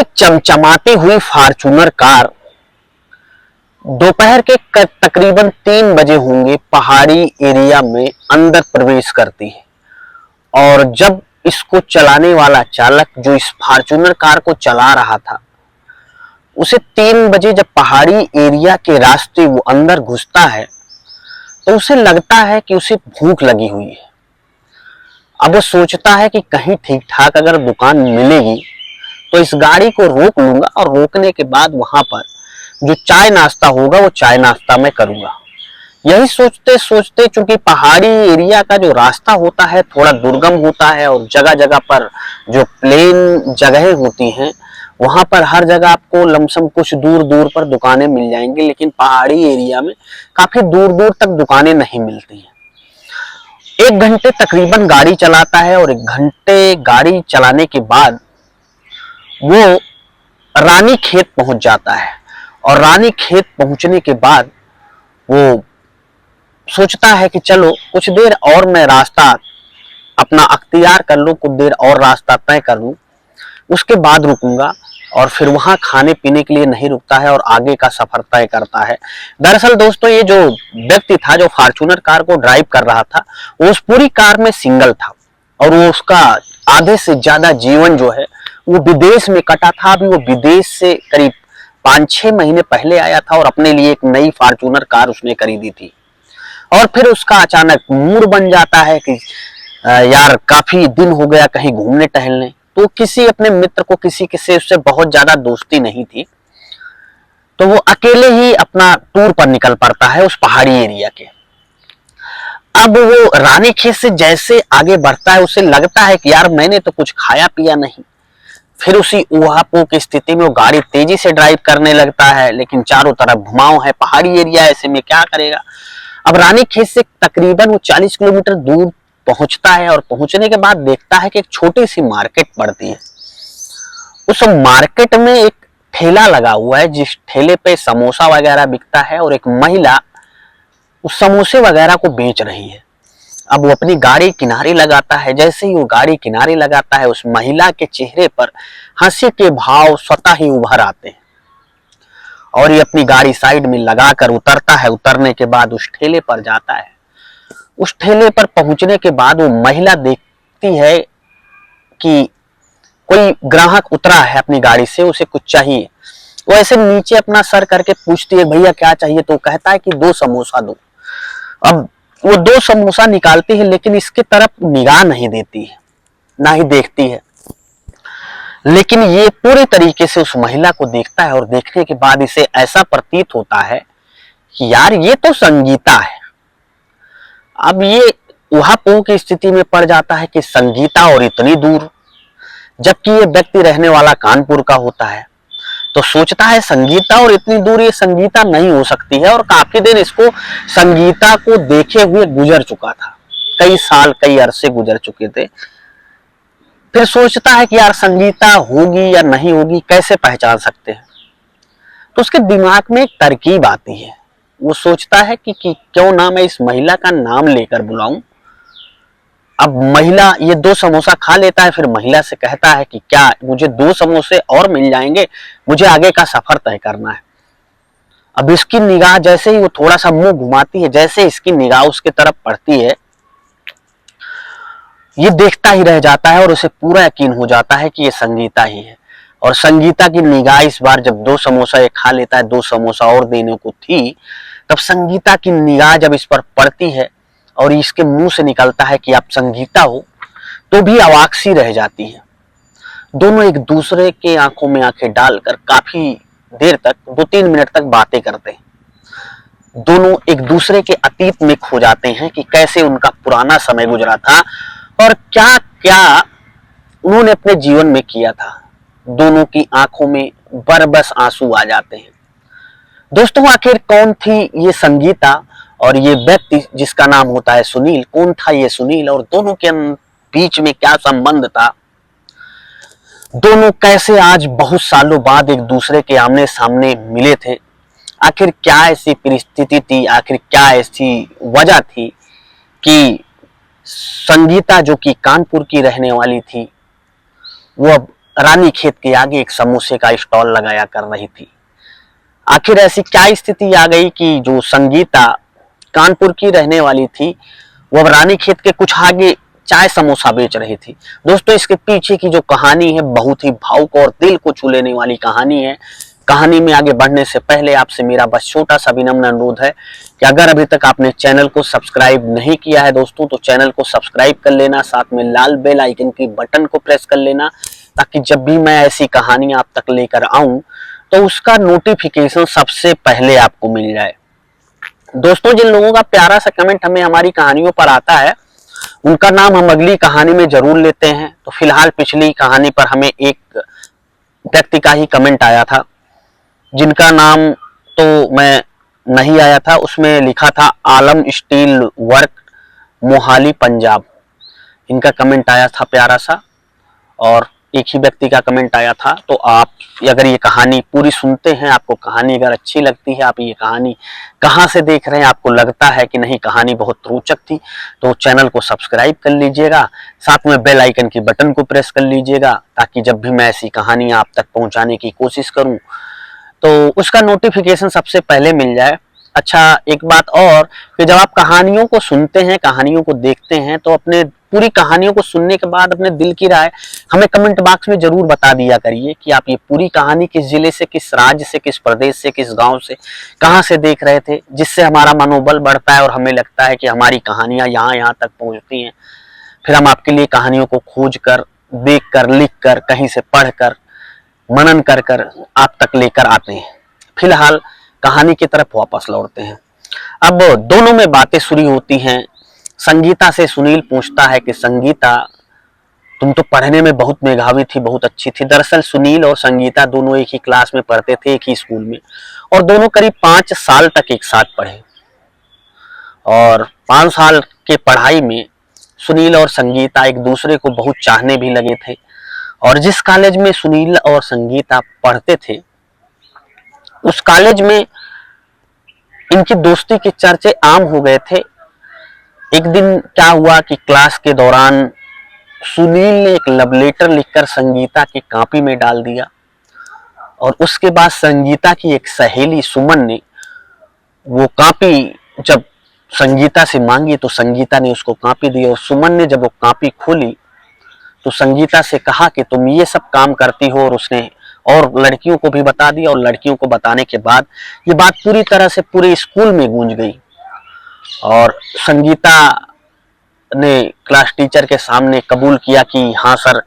एक चमचमाती हुई फॉर्च्यूनर कार दोपहर के तकरीबन 3 बजे होंगे पहाड़ी एरिया में अंदर प्रवेश करती है। और जब इसको चलाने वाला चालक जो इस फॉर्च्यूनर कार को चला रहा था, उसे 3 बजे जब पहाड़ी एरिया के रास्ते वो अंदर घुसता है तो उसे लगता है कि उसे भूख लगी हुई है। अब वो सोचता है कि कहीं ठीक ठाक अगर दुकान मिलेगी तो इस गाड़ी को रोक लूंगा और रोकने के बाद वहां पर जो चाय नाश्ता होगा वो चाय नाश्ता मैं करूंगा। यही सोचते सोचते, चूंकि पहाड़ी एरिया का जो रास्ता होता है थोड़ा दुर्गम होता है और जगह जगह पर जो प्लेन जगहें होती हैं वहां पर हर जगह आपको लमसम कुछ दूर दूर पर दुकानें मिल जाएंगी, लेकिन पहाड़ी एरिया में काफी दूर दूर तक दुकानें नहीं मिलती हैं। 1 घंटे तकरीबन गाड़ी चलाता है और 1 घंटे गाड़ी चलाने के बाद वो रानी खेत पहुंच जाता है। और रानी खेत पहुंचने के बाद वो सोचता है कि चलो कुछ देर और मैं रास्ता अपना अख्तियार कर लूं, कुछ देर और रास्ता तय कर लूं, उसके बाद रुकूंगा। और फिर वहां खाने पीने के लिए नहीं रुकता है और आगे का सफर तय करता है। दरअसल दोस्तों, ये जो व्यक्ति था जो फॉर्च्यूनर कार को ड्राइव कर रहा था, वो उस पूरी कार में सिंगल था और वो उसका आधे से ज्यादा जीवन जो है वो विदेश में कटा था। अभी वो विदेश से करीब 5-6 महीने पहले आया था और अपने लिए एक नई फॉर्च्यूनर कार उसने खरीदी थी। और फिर उसका अचानक मूड बन जाता है कि यार काफी दिन हो गया कहीं घूमने टहलने। तो किसी अपने मित्र को किसी से उससे बहुत ज्यादा दोस्ती नहीं थी, तो वो अकेले ही अपना टूर पर निकल पड़ता है उस पहाड़ी एरिया के। अब वो रानीखेत से जैसे आगे बढ़ता है उसे लगता है कि यार मैंने तो कुछ खाया पिया नहीं। फिर उसी ऊहापोह की स्थिति में वो गाड़ी तेजी से ड्राइव करने लगता है, लेकिन चारों तरफ घुमाव है, पहाड़ी एरिया, ऐसे में क्या करेगा। अब रानीखेत से तकरीबन वो 40 किलोमीटर दूर पहुंचता है और पहुंचने के बाद देखता है कि एक छोटी सी मार्केट पड़ती है। उस मार्केट में एक ठेला लगा हुआ है जिस ठेले पे समोसा वगैरह बिकता है और एक महिला उस समोसे वगैरह को बेच रही है। अब वो अपनी गाड़ी किनारे लगाता है। जैसे ही वो गाड़ी किनारे लगाता है, उस महिला के चेहरे पर हंसी के भाव स्वतः ही उभर आते हैं और ये अपनी गाड़ी साइड में लगाकर उतरता है। उतरने के बाद उस ठेले पर जाता है। उस ठेले पर पहुंचने के बाद वो महिला देखती है कि कोई ग्राहक उतरा है अपनी गाड़ी से, उसे कुछ चाहिए। वो ऐसे नीचे अपना सर करके पूछती है भैया क्या चाहिए, तो कहता है कि 2 समोसा दो। अब वो 2 समोसा निकालती है, लेकिन इसके तरफ निगाह नहीं देती है, ना ही देखती है। लेकिन ये पूरे तरीके से उस महिला को देखता है और देखने के बाद इसे ऐसा प्रतीत होता है कि यार ये तो संगीता है। अब ये ऊहापोह की स्थिति में पड़ जाता है कि संगीता और इतनी दूर, जबकि ये व्यक्ति रहने वाला कानपुर का होता है। तो सोचता है संगीता और इतनी दूर, ये संगीता नहीं हो सकती है। और काफी दिन इसको संगीता को देखे हुए गुजर चुका था, कई साल कई अरसे गुजर चुके थे। फिर सोचता है कि यार संगीता होगी या नहीं होगी, कैसे पहचान सकते हैं। तो उसके दिमाग में एक तरकीब आती है। वो सोचता है कि क्यों ना मैं इस महिला का नाम लेकर बुलाऊं। अब महिला ये 2 समोसा खा लेता है, फिर महिला से कहता है कि क्या मुझे 2 समोसे और मिल जाएंगे, मुझे आगे का सफर तय करना है। अब इसकी निगाह जैसे ही वो थोड़ा सा मुंह घुमाती है, जैसे इसकी निगाह उसके तरफ पड़ती है, ये देखता ही रह जाता है और उसे पूरा यकीन हो जाता है कि ये संगीता ही है। और संगीता की निगाह इस बार जब 2 समोसा ये खा लेता है, 2 समोसा और देने को थी, तब संगीता की निगाह जब इस पर पड़ती है और इसके मुंह से निकलता है कि आप संगीता हो, तो भी अवाक सी रह जाती है। दोनों एक दूसरे के आंखों में आंखें डालकर काफी देर तक 2-3 मिनट तक बातें करते हैं। दोनों एक दूसरे के अतीत में खो जाते हैं कि कैसे उनका पुराना समय गुजरा था और क्या क्या उन्होंने अपने जीवन में किया था। दोनों की आंखों में बरबस आंसू आ जाते हैं। दोस्तों, आखिर कौन थी ये संगीता और ये व्यक्ति जिसका नाम होता है सुनील? कौन था ये सुनील और दोनों के बीच में क्या संबंध था? दोनों कैसे आज बहुत सालों बाद एक दूसरे के आमने सामने मिले थे? आखिर क्या ऐसी परिस्थिति थी, आखिर क्या ऐसी वजह थी कि संगीता जो कि कानपुर की रहने वाली थी, वो अब रानीखेत के आगे एक समोसे का स्टॉल लगाया कर रही थी। आखिर ऐसी क्या स्थिति आ गई कि जो संगीता कानपुर की रहने वाली थी, वो अब रानीखेत के कुछ आगे चाय समोसा बेच रही थी। दोस्तों, इसके पीछे की जो कहानी है बहुत ही भावुक और दिल को छू लेने वाली कहानी है। कहानी में आगे बढ़ने से पहले आपसे मेरा बस छोटा सा विनम्र अनुरोध है कि अगर अभी तक आपने चैनल को सब्सक्राइब नहीं किया है दोस्तों, तो चैनल को सब्सक्राइब कर लेना, साथ में लाल बेल आइकन की बटन को प्रेस कर लेना, ताकि जब भी मैं ऐसी कहानी आप तक लेकर आऊं तो उसका नोटिफिकेशन सबसे पहले आपको मिल जाए। दोस्तों, जिन लोगों का प्यारा सा कमेंट हमें हमारी कहानियों पर आता है, उनका नाम हम अगली कहानी में जरूर लेते हैं। तो फिलहाल पिछली कहानी पर हमें एक व्यक्ति का ही कमेंट आया था, जिनका नाम तो मैं नहीं आया था। उसमें लिखा था आलम स्टील वर्क, मोहाली, पंजाब। इनका कमेंट आया था प्यारा सा, और एक ही व्यक्ति का कमेंट आया था। तो आप अगर ये कहानी पूरी सुनते हैं, आपको कहानी अगर अच्छी लगती है, आप ये कहानी कहाँ से देख रहे हैं, आपको लगता है कि नहीं कहानी बहुत रोचक थी, तो चैनल को सब्सक्राइब कर लीजिएगा, साथ में बेल आइकन की बटन को प्रेस कर लीजिएगा, ताकि जब भी मैं ऐसी कहानी आप तक पहुंचाने की कोशिश करूं तो उसका नोटिफिकेशन सबसे पहले मिल जाए। अच्छा, एक बात और कि जब आप कहानियों को सुनते हैं, कहानियों को देखते हैं, तो अपने पूरी कहानियों को सुनने के बाद अपने दिल की राय हमें कमेंट बॉक्स में जरूर बता दिया करिए कि आप ये पूरी कहानी किस जिले से, किस राज्य से, किस प्रदेश से, किस गांव से, कहां से देख रहे थे, जिससे हमारा मनोबल बढ़ता है और हमें लगता है कि हमारी कहानियां यहाँ तक पहुंचती हैं। फिर हम आपके लिए कहानियों को खोज कर, देख कर, लिख कर, कहीं से पढ़ कर, मनन कर कर आप तक लेकर आते हैं। फिलहाल कहानी की तरफ वापस लौटते हैं। अब दोनों में बातें शुरू होती हैं। संगीता से सुनील पूछता है कि संगीता, तुम तो पढ़ने में बहुत मेधावी थी, बहुत अच्छी थी। दरअसल सुनील और संगीता दोनों एक ही क्लास में पढ़ते थे, एक ही स्कूल में, और दोनों करीब 5 साल तक एक साथ पढ़े। और 5 साल के पढ़ाई में सुनील और संगीता एक दूसरे को बहुत चाहने भी लगे थे। और जिस कॉलेज में सुनील और संगीता पढ़ते थे, उस कॉलेज में इनकी दोस्ती के चर्चे आम हो गए थे। एक दिन क्या हुआ कि क्लास के दौरान सुनील ने एक लव लेटर लिखकर संगीता की कॉपी में डाल दिया, और उसके बाद संगीता की एक सहेली सुमन ने वो कॉपी जब संगीता से मांगी तो संगीता ने उसको कॉपी दी, और सुमन ने जब वो कॉपी खोली तो संगीता से कहा कि तुम ये सब काम करती हो, और उसने और लड़कियों को भी बता दिया। और लड़कियों को बताने के बाद ये बात पूरी तरह से पूरे स्कूल में गूंज गई, और संगीता ने क्लास टीचर के सामने कबूल किया कि हाँ सर,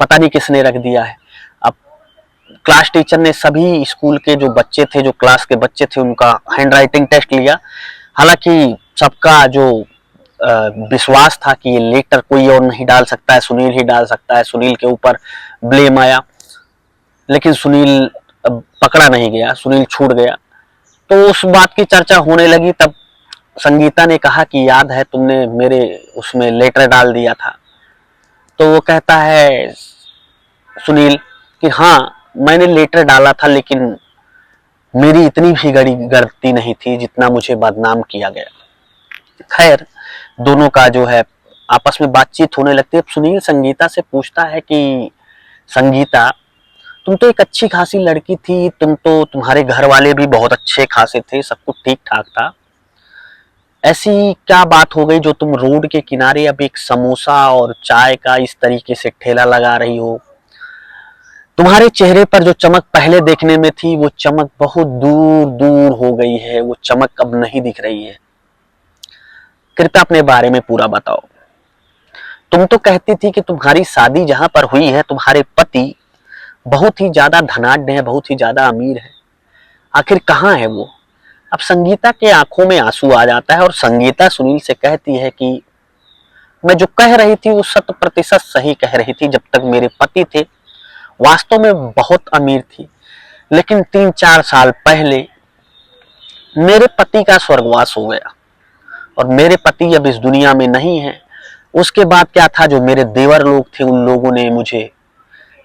पता नहीं किसने रख दिया है। अब क्लास टीचर ने सभी स्कूल के जो बच्चे थे, जो क्लास के बच्चे थे, उनका हैंडराइटिंग टेस्ट लिया। हालांकि सबका जो विश्वास था कि ये लेटर कोई और नहीं डाल सकता है, सुनील ही डाल सकता है, सुनील के ऊपर ब्लेम आया। लेकिन सुनील पकड़ा नहीं गया, सुनील छूट गया। तो उस बात की चर्चा होने लगी। तब संगीता ने कहा कि याद है तुमने मेरे उसमें लेटर डाल दिया था। तो वो कहता है सुनील कि हाँ, मैंने लेटर डाला था, लेकिन मेरी इतनी भी गलती नहीं थी जितना मुझे बदनाम किया गया। खैर, दोनों का जो है आपस में बातचीत होने लगती है। सुनील संगीता से पूछता है कि संगीता, तुम तो एक अच्छी खासी लड़की थी, तुम्हारे घर वाले भी बहुत अच्छे खासे थे, सब कुछ ठीक ठाक था, ऐसी क्या बात हो गई जो तुम रोड के किनारे अब एक समोसा और चाय का इस तरीके से ठेला लगा रही हो? तुम्हारे चेहरे पर जो चमक पहले देखने में थी, वो चमक बहुत दूर दूर हो गई है, वो चमक अब नहीं दिख रही है। कृपया अपने बारे में पूरा बताओ। तुम तो कहती थी कि तुम्हारी शादी जहां पर हुई है, तुम्हारे पति बहुत ही ज्यादा धनाढ्य है, बहुत ही ज्यादा अमीर है, आखिर कहाँ है वो? अब संगीता के आंखों में आंसू आ जाता है, और संगीता सुनील से कहती है कि मैं जो कह रही थी वो 100% सही कह रही थी। जब तक मेरे पति थे, वास्तव में बहुत अमीर थी, लेकिन 3-4 साल पहले मेरे पति का स्वर्गवास हो गया, और मेरे पति अब इस दुनिया में नहीं है। उसके बाद क्या था, जो मेरे देवर लोग थे, उन लोगों ने मुझे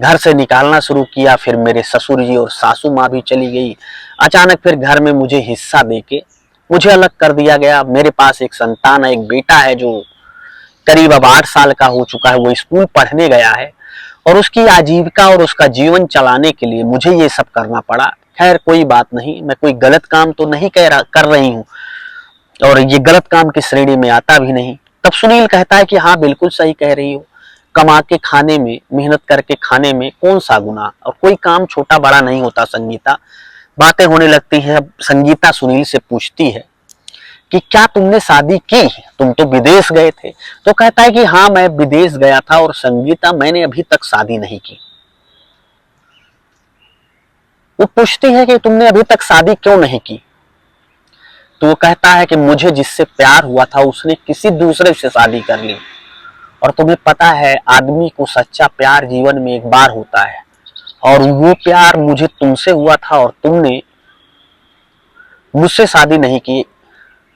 घर से निकालना शुरू किया। फिर मेरे ससुर जी और सासू माँ भी चली गई। अचानक फिर घर में मुझे हिस्सा देके मुझे अलग कर दिया गया। मेरे पास एक संतान है, एक बेटा है जो करीब अब 8 साल का हो चुका है, वो स्कूल पढ़ने गया है। और उसकी आजीविका और उसका जीवन चलाने के लिए मुझे ये सब करना पड़ा। खैर कोई बात नहीं, मैं कोई गलत काम तो नहीं कर रही हूँ और ये गलत काम की श्रेणी में आता भी नहीं। तब सुनील कहता है कि हाँ बिल्कुल सही कह रही हो, कमा के खाने में, मेहनत करके खाने में कौन सा गुनाह, और कोई काम छोटा बड़ा नहीं होता। संगीता, बातें होने लगती है। अब संगीता सुनील से पूछती है कि क्या तुमने शादी की, तुम तो विदेश गए थे। तो कहता है कि हाँ मैं विदेश गया था और संगीता मैंने अभी तक शादी नहीं की। वो पूछती है कि तुमने अभी तक शादी क्यों नहीं की। तो वो कहता है कि मुझे जिससे प्यार हुआ था उसने किसी दूसरे से शादी कर ली, और तुम्हें पता है आदमी को सच्चा प्यार जीवन में एक बार होता है, और वो प्यार मुझे तुमसे हुआ था और तुमने मुझसे शादी नहीं की।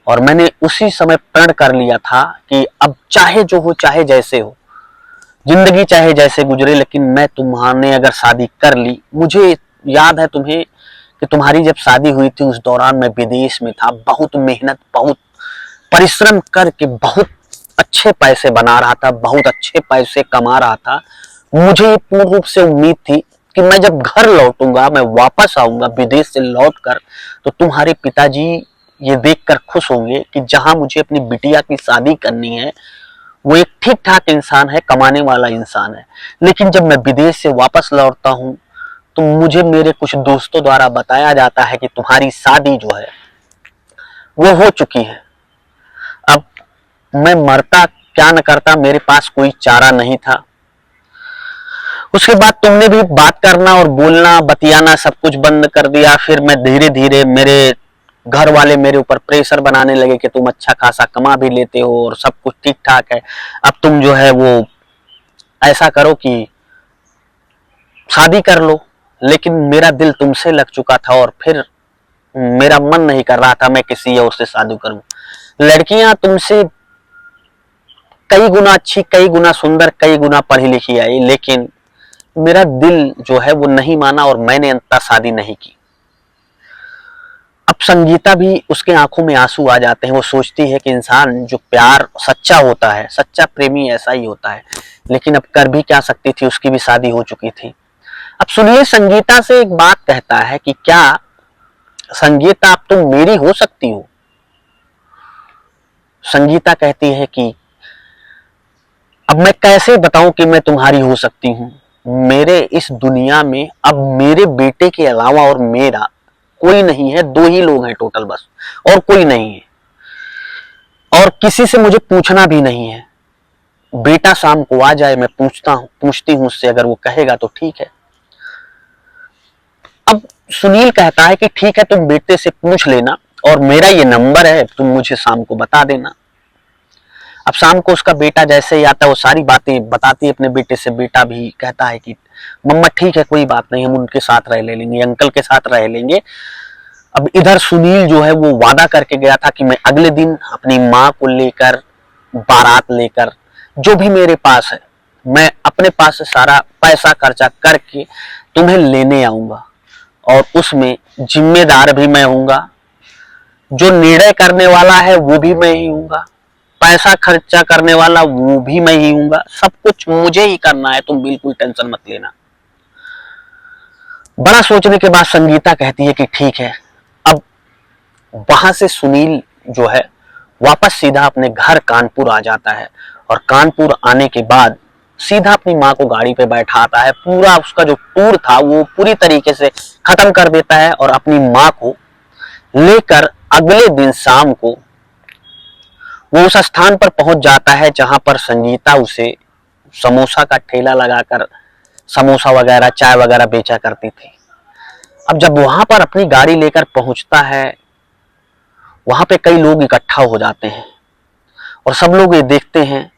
और मैंने उसी समय प्रण कर लिया था कि अब चाहे जो हो, चाहे जैसे हो, जिंदगी चाहे जैसे गुजरे, लेकिन मैं तुम्हारे अगर शादी कर ली। मुझे याद है तुम्हें कि तुम्हारी जब शादी हुई थी उस दौरान मैं विदेश में था, बहुत मेहनत, बहुत परिश्रम करके बहुत अच्छे पैसे बना रहा था, बहुत अच्छे पैसे कमा रहा था। मुझे पूर्ण रूप से उम्मीद थी कि मैं जब घर लौटूंगा, मैं वापस आऊंगा विदेश से लौटकर, तो तुम्हारे पिताजी ये देखकर खुश होंगे कि जहां मुझे अपनी बिटिया की शादी करनी है वो एक ठीक ठाक इंसान है, कमाने वाला इंसान है। लेकिन जब मैं विदेश से वापस लौटता हूं तो मुझे मेरे कुछ दोस्तों द्वारा बताया जाता है कि तुम्हारी शादी जो है वो हो चुकी है। अब मैं मरता क्या न करता, मेरे पास कोई चारा नहीं था। उसके बाद तुमने भी बात करना और बोलना, बतियाना सब कुछ बंद कर दिया। फिर मैं धीरे धीरे, मेरे घर वाले मेरे ऊपर प्रेशर बनाने लगे कि तुम अच्छा खासा कमा भी लेते हो और सब कुछ ठीक ठाक है, अब तुम जो है वो ऐसा करो कि शादी कर लो। लेकिन मेरा दिल तुमसे लग चुका था और फिर मेरा मन नहीं कर रहा था मैं किसी और से शादी करूं। लड़कियां तुमसे कई गुना अच्छी, कई गुना सुंदर, कई गुना पढ़ी लिखी आई, लेकिन मेरा दिल जो है वो नहीं माना और मैंने अंततः शादी नहीं की। अब संगीता भी, उसके आंखों में आंसू आ जाते हैं। वो सोचती है कि इंसान जो प्यार सच्चा होता है, सच्चा प्रेमी ऐसा ही होता है, लेकिन अब कर भी क्या सकती थी, उसकी भी शादी हो चुकी थी। अब सुनिए, संगीता से एक बात कहता है कि क्या संगीता अब तुम मेरी हो सकती हो। संगीता कहती है कि अब मैं कैसे बताऊं कि मैं तुम्हारी हो सकती हूं। मेरे इस दुनिया में अब मेरे बेटे के अलावा और मेरा कोई नहीं है, दो ही लोग हैं टोटल बस, और कोई नहीं है, और किसी से मुझे पूछना भी नहीं है। बेटा शाम को आ जाए, मैं पूछती हूं उससे, अगर वो कहेगा तो ठीक है। अब सुनील कहता है कि ठीक है, तुम बेटे से पूछ लेना और मेरा ये नंबर है, तुम मुझे शाम को बता देना। अब शाम को उसका बेटा जैसे ही आता है वो सारी बातें बताती है अपने बेटे से। बेटा भी कहता है कि मम्मा ठीक है, कोई बात नहीं, हम उनके साथ रह लेंगे, अंकल के साथ रह लेंगे। अब इधर सुनील जो है वो वादा करके गया था कि मैं अगले दिन अपनी माँ को लेकर, बारात लेकर, जो भी मेरे पास है मैं अपने पास से सारा पैसा खर्चा करके तुम्हें लेने आऊंगा, और उसमें जिम्मेदार भी मैं हूंगा, जो निर्णय करने वाला है वो भी मैं ही हूंगा, पैसा खर्चा करने वाला वो भी मैं ही हूंगा, सब कुछ मुझे ही करना है, तुम बिल्कुल टेंशन मत लेना। बड़ा सोचने के बाद संगीता कहती है कि ठीक है। अब वहां से सुनील जो है वापस सीधा अपने घर कानपुर आ जाता है, और कानपुर आने के बाद सीधा अपनी माँ को गाड़ी पे बैठाता है। पूरा उसका जो टूर था वो पूरी तरीके से खत्म कर देता है और अपनी माँ को लेकर अगले दिन शाम को वो उस स्थान पर पहुंच जाता है जहां पर संगीता उसे समोसा का ठेला लगाकर समोसा वगैरह, चाय वगैरह बेचा करती थी। अब जब वहां पर अपनी गाड़ी लेकर पहुंचता है, वहां पे कई लोग इकट्ठा हो जाते हैं और सब लोग ये देखते हैं।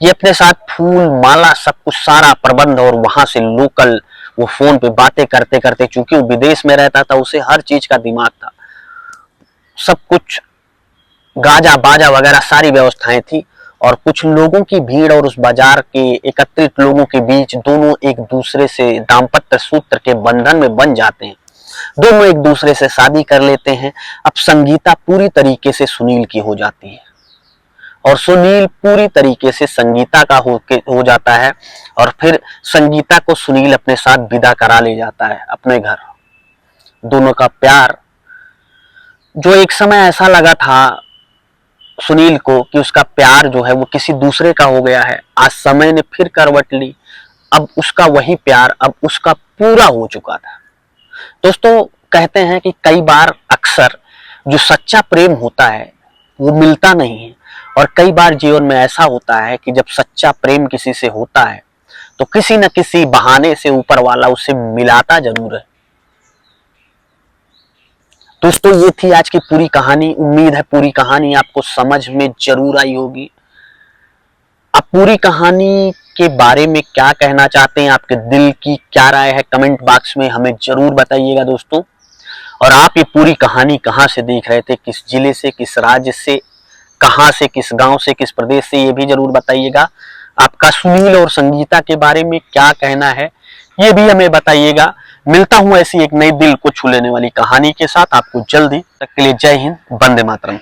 ये अपने साथ फूल माला सब कुछ सारा प्रबंध, और वहां से लोकल वो फोन पे बातें करते करते, चूंकि वो विदेश में रहता था उसे हर चीज का दिमाग था, सब कुछ गाजा बाजा वगैरह सारी व्यवस्थाएं थी। और कुछ लोगों की भीड़ और उस बाजार के एकत्रित लोगों के बीच दोनों एक दूसरे से दाम्पत्य सूत्र के बंधन में बन जाते हैं, दोनों एक दूसरे से शादी कर लेते हैं। अब संगीता पूरी तरीके से सुनील की हो जाती है। और सुनील पूरी तरीके से संगीता का हो जाता है और फिर संगीता को सुनील अपने साथ विदा करा ले जाता है अपने घर। दोनों का प्यार, जो एक समय ऐसा लगा था सुनील को कि उसका प्यार जो है वो किसी दूसरे का हो गया है, आज समय ने फिर करवट ली। अब उसका वही प्यार अब उसका पूरा हो चुका था। दोस्तों, कहते हैं कि कई बार अक्सर जो सच्चा प्रेम होता है वो मिलता नहीं है, और कई बार जीवन में ऐसा होता है कि जब सच्चा प्रेम किसी से होता है तो किसी न किसी बहाने से ऊपर वाला उसे मिलाता जरूर है। दोस्तों, ये थी आज की पूरी कहानी। उम्मीद है पूरी कहानी आपको समझ में जरूर आई होगी। आप पूरी कहानी के बारे में क्या कहना चाहते हैं, आपके दिल की क्या राय है, कमेंट बॉक्स में हमें जरूर बताइएगा दोस्तों। और आप ये पूरी कहानी कहाँ से देख रहे थे, किस जिले से, किस राज्य से, कहाँ से, किस गांव से, किस प्रदेश से, ये भी जरूर बताइएगा। आपका सुनील और संगीता के बारे में क्या कहना है ये भी हमें बताइएगा। मिलता हूं ऐसी एक नई दिल को छू लेने वाली कहानी के साथ आपको जल्दी। तक के लिए जय हिंद, वंदे मातरम।